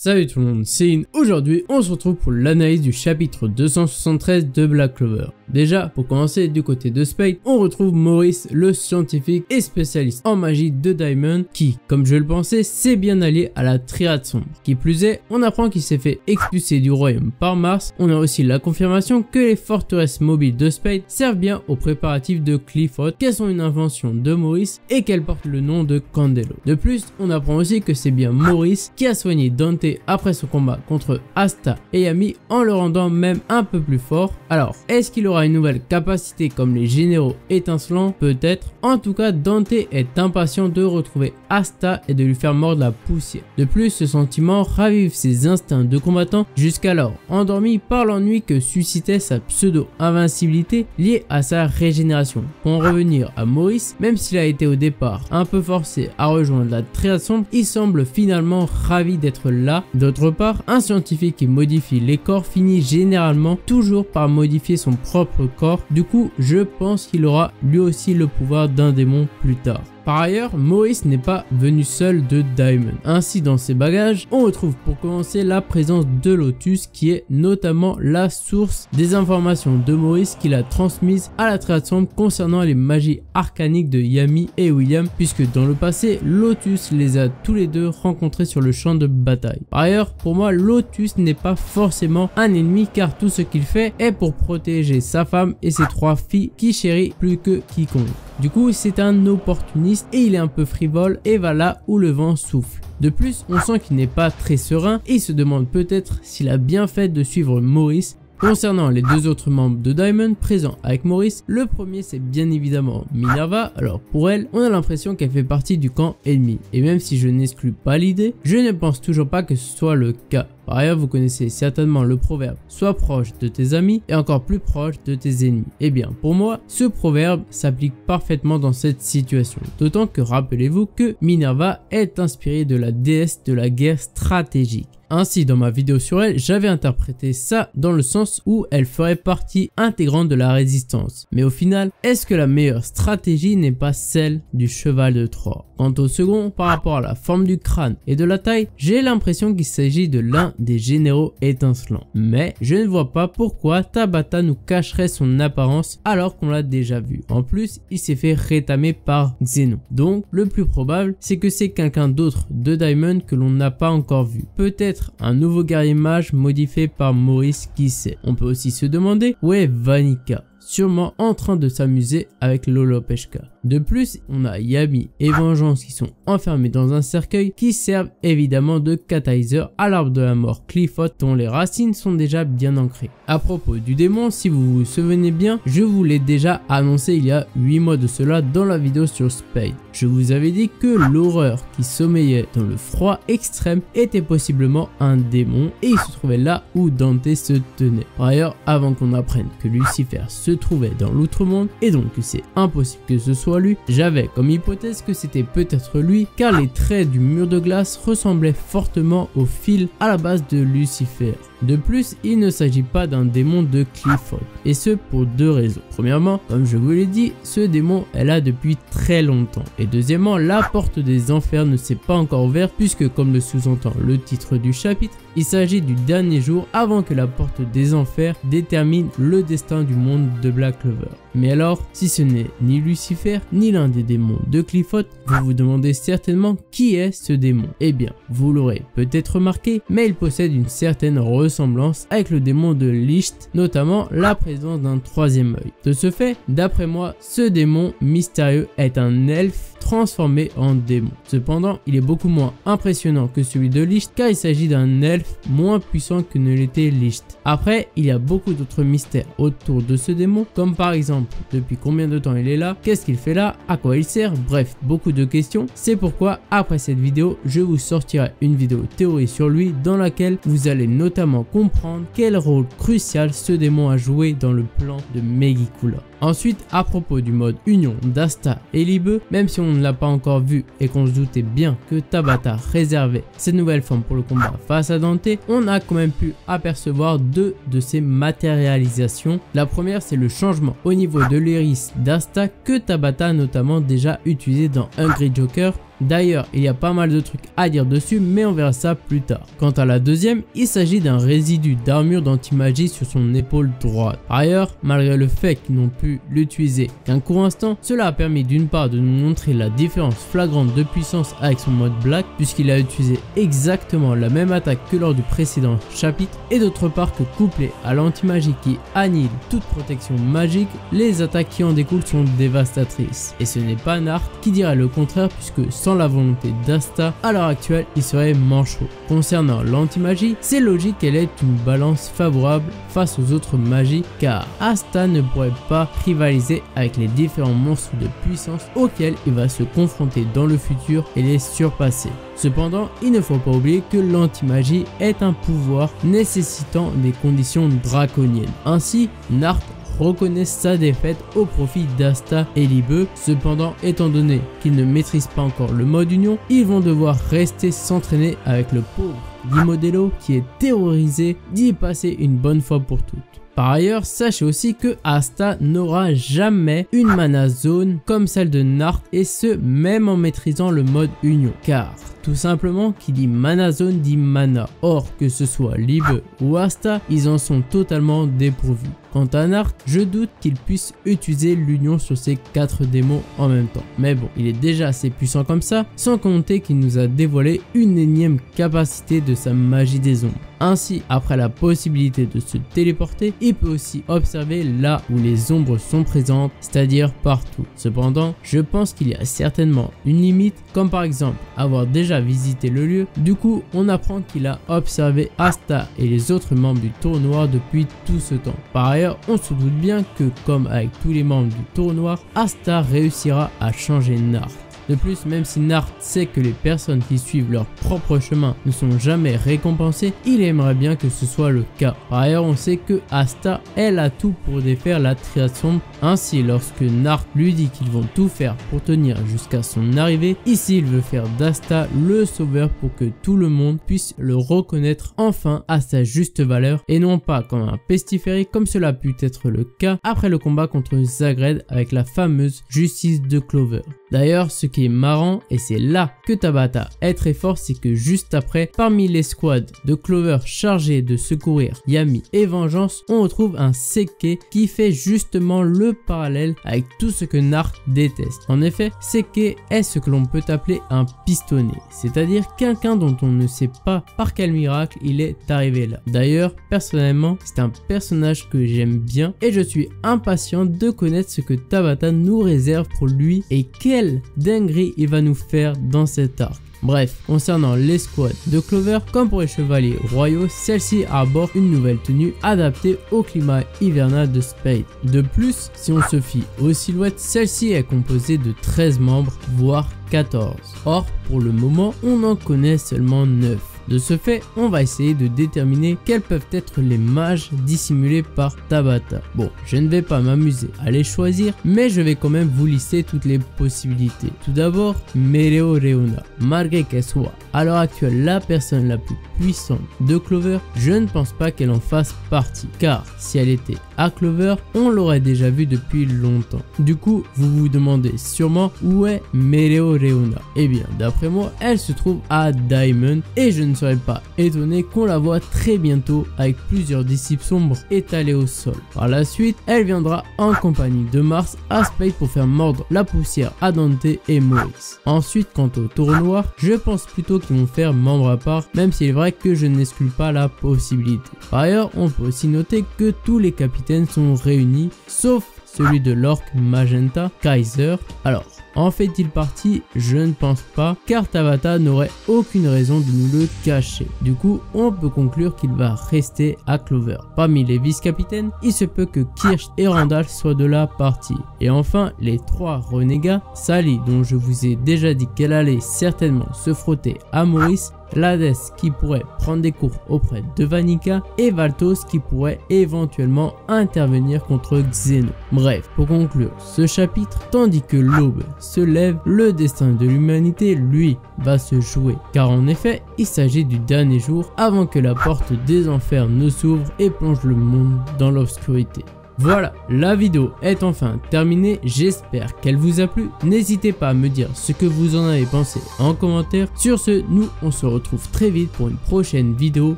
Salut tout le monde, c'est In. Aujourd'hui, on se retrouve pour l'analyse du chapitre 273 de Black Clover. Déjà, pour commencer, du côté de Spade, on retrouve Maurice, le scientifique et spécialiste en magie de Diamond, qui, comme je le pensais, s'est bien allié à la Triade Sombre. Qui plus est, on apprend qu'il s'est fait expulser du royaume par Mars. On a aussi la confirmation que les forteresses mobiles de Spade servent bien aux préparatifs de Clifford, qu'elles sont une invention de Maurice et qu'elles portent le nom de Candelo. De plus, on apprend aussi que c'est bien Maurice qui a soigné Dante après son combat contre Asta et Yami en le rendant même un peu plus fort. Alors, est-ce qu'il aura une nouvelle capacité comme les généraux étincelants? Peut-être. En tout cas, Dante est impatient de retrouver Asta et de lui faire mordre la poussière. De plus, ce sentiment ravive ses instincts de combattant jusqu'alors endormi par l'ennui que suscitait sa pseudo-invincibilité liée à sa régénération. Pour en revenir à Maurice, même s'il a été au départ un peu forcé à rejoindre la Triade Sombre, il semble finalement ravi d'être là. D'autre part, un scientifique qui modifie les corps finit généralement toujours par modifier son propre corps. Du coup, je pense qu'il aura lui aussi le pouvoir d'un démon plus tard. Par ailleurs, Maurice n'est pas venu seul de Diamond. Ainsi, dans ses bagages, on retrouve pour commencer la présence de Lotus, qui est notamment la source des informations de Maurice qu'il a transmises à la Triade Sombre concernant les magies arcaniques de Yami et William, puisque dans le passé, Lotus les a tous les deux rencontrés sur le champ de bataille. Par ailleurs, pour moi, Lotus n'est pas forcément un ennemi, car tout ce qu'il fait est pour protéger sa femme et ses 3 filles qu'il chérit plus que quiconque. Du coup, c'est un opportuniste et il est un peu frivole et va là où le vent souffle. De plus, on sent qu'il n'est pas très serein et il se demande peut-être s'il a bien fait de suivre Maurice. Concernant les 2 autres membres de Diamond présents avec Maurice, le premier c'est bien évidemment Minerva. Alors pour elle, on a l'impression qu'elle fait partie du camp ennemi. Et même si je n'exclus pas l'idée, je ne pense toujours pas que ce soit le cas. Par ailleurs, vous connaissez certainement le proverbe « Sois proche de tes amis et encore plus proche de tes ennemis ». Eh bien, pour moi, ce proverbe s'applique parfaitement dans cette situation. D'autant que rappelez-vous que Minerva est inspirée de la déesse de la guerre stratégique. Ainsi, dans ma vidéo sur elle, j'avais interprété ça dans le sens où elle ferait partie intégrante de la résistance. Mais au final, est-ce que la meilleure stratégie n'est pas celle du cheval de Troie? Quant au second, par rapport à la forme du crâne et de la taille, j'ai l'impression qu'il s'agit de l'un des généraux étincelants. Mais je ne vois pas pourquoi Tabata nous cacherait son apparence alors qu'on l'a déjà vu. En plus, il s'est fait rétamer par Xenon. Donc, le plus probable, c'est que c'est quelqu'un d'autre de Diamond que l'on n'a pas encore vu. Peut-être un nouveau guerrier mage modifié par Maurice, qui sait. On peut aussi se demander où est Vanica, sûrement en train de s'amuser avec Lolopeshka. De plus, on a Yami et Vengeance qui sont enfermés dans un cercueil qui servent évidemment de catalyseur à l'arbre de la mort Clifford, dont les racines sont déjà bien ancrées. À propos du démon, si vous vous souvenez bien, je vous l'ai déjà annoncé il y a 8 mois de cela dans la vidéo sur Spade. Je vous avais dit que l'horreur qui sommeillait dans le froid extrême était possiblement un démon et il se trouvait là où Dante se tenait. Par ailleurs, avant qu'on apprenne que Lucifer se trouvait dans l'outre-monde et donc que c'est impossible que ce soit lui, j'avais comme hypothèse que c'était peut-être lui, car les traits du mur de glace ressemblaient fortement au fil à la base de Lucifer. De plus, il ne s'agit pas d'un démon de Clifford, et ce pour 2 raisons. Premièrement, comme je vous l'ai dit, ce démon est là depuis très longtemps. Et deuxièmement, la porte des enfers ne s'est pas encore ouverte, puisque comme le sous-entend le titre du chapitre, il s'agit du dernier jour avant que la porte des enfers détermine le destin du monde de Black Clover. Mais alors, si ce n'est ni Lucifer, ni l'un des démons de Clifford, vous vous demandez certainement qui est ce démon. Eh bien, vous l'aurez peut-être remarqué, mais il possède une certaine ressemblance avec le démon de Licht, notamment la présence d'un 3e œil. De ce fait, d'après moi, ce démon mystérieux est un elfe transformé en démon. Cependant, il est beaucoup moins impressionnant que celui de Licht, car il s'agit d'un elfe moins puissant que ne l'était Licht. Après, il y a beaucoup d'autres mystères autour de ce démon, comme par exemple, depuis combien de temps il est là, qu'est-ce qu'il fait là, à quoi il sert, bref, beaucoup de questions. C'est pourquoi, après cette vidéo, je vous sortirai une vidéo théorie sur lui, dans laquelle vous allez notamment comprendre quel rôle crucial ce démon a joué dans le plan de Megikula. Ensuite, à propos du mode union d'Asta et Libe, même si on ne l'a pas encore vu et qu'on se doutait bien que Tabata réservait cette nouvelle forme pour le combat face à Dante, on a quand même pu apercevoir 2 de ces matérialisations. La première, c'est le changement au niveau de l'iris d'Asta que Tabata a notamment déjà utilisé dans Hungry Joker. D'ailleurs, il y a pas mal de trucs à dire dessus, mais on verra ça plus tard. Quant à la deuxième, il s'agit d'un résidu d'armure d'anti-magie sur son épaule droite. Par ailleurs, malgré le fait qu'ils n'ont pu l'utiliser qu'un court instant, cela a permis d'une part de nous montrer la différence flagrante de puissance avec son mode black, puisqu'il a utilisé exactement la même attaque que lors du précédent chapitre, et d'autre part que couplé à l'anti-magie qui annihile toute protection magique, les attaques qui en découlent sont dévastatrices. Et ce n'est pas Nart qui dirait le contraire, puisque sans la volonté d'Asta, à l'heure actuelle, il serait manchot. Concernant l'anti-magie, c'est logique qu'elle ait une balance favorable face aux autres magies, car Asta ne pourrait pas rivaliser avec les différents monstres de puissance auxquels il va se confronter dans le futur et les surpasser. Cependant, il ne faut pas oublier que l'anti-magie est un pouvoir nécessitant des conditions draconiennes. Ainsi, Nart reconnaît sa défaite au profit d'Asta et Libe. Cependant, étant donné qu'ils ne maîtrisent pas encore le mode union, ils vont devoir rester s'entraîner avec le pauvre Guy Modelo qui est terrorisé d'y passer une bonne fois pour toutes. Par ailleurs, sachez aussi que Asta n'aura jamais une mana zone comme celle de Nart, et ce même en maîtrisant le mode union, car tout simplement qui dit mana zone dit mana. Or que ce soit Libe ou Asta, ils en sont totalement dépourvus. Quant à Nart, je doute qu'il puisse utiliser l'union sur ces 4 démons en même temps. Mais bon, il est déjà assez puissant comme ça, sans compter qu'il nous a dévoilé une énième capacité de sa magie des ombres. Ainsi, après la possibilité de se téléporter, il peut aussi observer là où les ombres sont présentes, c'est-à-dire partout. Cependant, je pense qu'il y a certainement une limite, comme par exemple avoir déjà visité le lieu. Du coup, on apprend qu'il a observé Asta et les autres membres du Tour Noir depuis tout ce temps. Par ailleurs, on se doute bien que, comme avec tous les membres du Tour Noir, Asta réussira à changer Nart. De plus, même si Nart sait que les personnes qui suivent leur propre chemin ne sont jamais récompensées, il aimerait bien que ce soit le cas. Par ailleurs, on sait que Asta, elle a tout pour défaire la Triade Sombre. Ainsi, lorsque Nart lui dit qu'ils vont tout faire pour tenir jusqu'à son arrivée, ici il veut faire d'Asta le sauveur pour que tout le monde puisse le reconnaître enfin à sa juste valeur, et non pas comme un pestiféré comme cela a pu être le cas après le combat contre Zagred avec la fameuse justice de Clover. D'ailleurs, ce qui est marrant, et c'est là que Tabata est très fort, c'est que juste après, parmi les squads de Clover chargés de secourir Yami et Vengeance, on retrouve un Seke qui fait justement le parallèle avec tout ce que Nart déteste. En effet, Seke est ce que l'on peut appeler un pistonné, c'est-à-dire quelqu'un dont on ne sait pas par quel miracle il est arrivé là. D'ailleurs, personnellement, c'est un personnage que j'aime bien et je suis impatient de connaître ce que Tabata nous réserve pour lui et quelle dinguerie il va nous faire dans cet arc. Bref, concernant les squads de Clover, comme pour les chevaliers royaux, celle-ci arbore une nouvelle tenue adaptée au climat hivernal de Spade. De plus, si on se fie aux silhouettes, celle-ci est composée de 13 membres, voire 14. Or, pour le moment, on en connaît seulement 9. De ce fait, on va essayer de déterminer quels peuvent être les mages dissimulés par Tabata. Bon, je ne vais pas m'amuser à les choisir, mais je vais quand même vous lister toutes les possibilités. Tout d'abord, Mereoreona. Malgré qu'elle soit à l'heure actuelle la personne la plus puissante de Clover, je ne pense pas qu'elle en fasse partie, car si elle était à Clover, on l'aurait déjà vu depuis longtemps. Du coup, vous vous demandez sûrement où est Mereoreona. Eh bien, d'après moi, elle se trouve à Diamond, et je ne serais pas étonné qu'on la voit très bientôt avec plusieurs disciples sombres étalés au sol. Par la suite, elle viendra en compagnie de Mars à Spade pour faire mordre la poussière à Dante et Maurice. Ensuite, quant au Tour Noir, je pense plutôt qu'ils vont faire membre à part, même s'il est vrai que je n'exclus pas la possibilité. Par ailleurs, on peut aussi noter que tous les capitaines sont réunis, sauf celui de l'orque Magenta Kaiser. Alors, en fait-il partie? Je ne pense pas, car Tabata n'aurait aucune raison de nous le cacher. Du coup, on peut conclure qu'il va rester à Clover. Parmi les vice-capitaines, il se peut que Kirsch et Randall soient de la partie. Et enfin, les 3 renégats, Sally, dont je vous ai déjà dit qu'elle allait certainement se frotter à Maurice, Lades qui pourrait prendre des cours auprès de Vanica et Valtos qui pourrait éventuellement intervenir contre Xeno. Bref, pour conclure ce chapitre, tandis que l'aube se lève, le destin de l'humanité, lui, va se jouer. Car en effet, il s'agit du dernier jour avant que la porte des enfers ne s'ouvre et plonge le monde dans l'obscurité. Voilà, la vidéo est enfin terminée, j'espère qu'elle vous a plu. N'hésitez pas à me dire ce que vous en avez pensé en commentaire. Sur ce, nous on se retrouve très vite pour une prochaine vidéo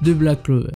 de Black Clover.